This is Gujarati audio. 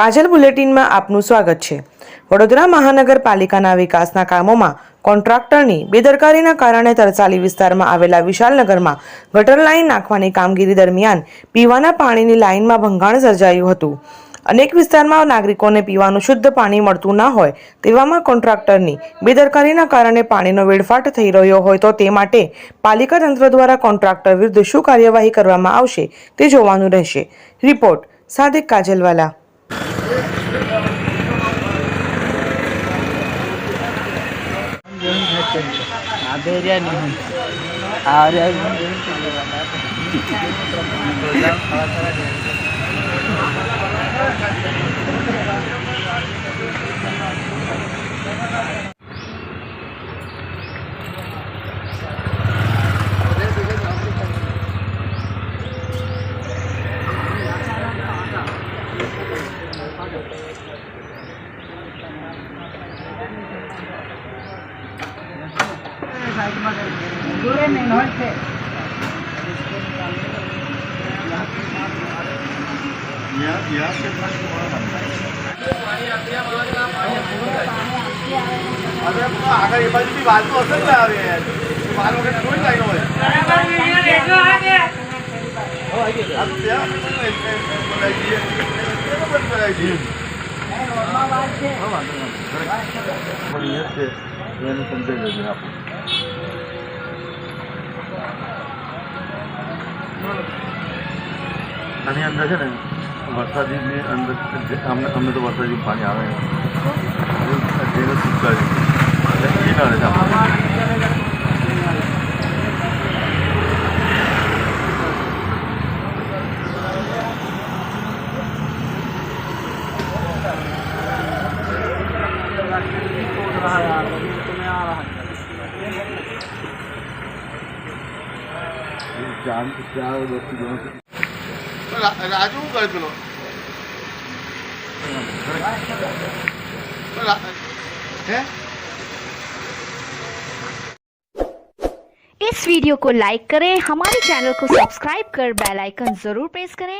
કાજલ બુલેટિનમાં આપનું સ્વાગત છે। વડોદરા મહાનગરપાલિકાના વિકાસના કામોમાં કોન્ટ્રાક્ટરની બેદરકારીના કારણે તરસાલી વિસ્તારમાં આવેલા વિશાલનગરમાં ગટર લાઇન નાખવાની કામગીરી દરમિયાન પીવાના પાણીની લાઇનમાં ભંગાણ સર્જાયું હતું। અનેક વિસ્તારમાં નાગરિકોને પીવાનું શુદ્ધ પાણી મળતું ન હોય તેવામાં કોન્ટ્રાક્ટરની બેદરકારીના કારણે પાણીનો વેડફાટ થઈ રહ્યો હોય તો તે માટે પાલિકા તંત્ર દ્વારા કોન્ટ્રાક્ટર વિરુદ્ધ શું કાર્યવાહી કરવામાં આવશે તે જોવાનું રહેશે। રિપોર્ટ સાદિક કાજલવાલા। આગળ એ બાજુથી વાતો હશે ને આવે વાર વખત કોઈ લાઈનો હોય આની અંદર છે ને વરસાદની અંદર અમને તો વરસાદી પાણી આવે જેને સુકા છે એ ના રહે રાજુ કરે પેલો इस वीडियो को लाइक करें, हमारे चैनल को सब्सक्राइब कर बेल आइकन जरूर प्रेस करें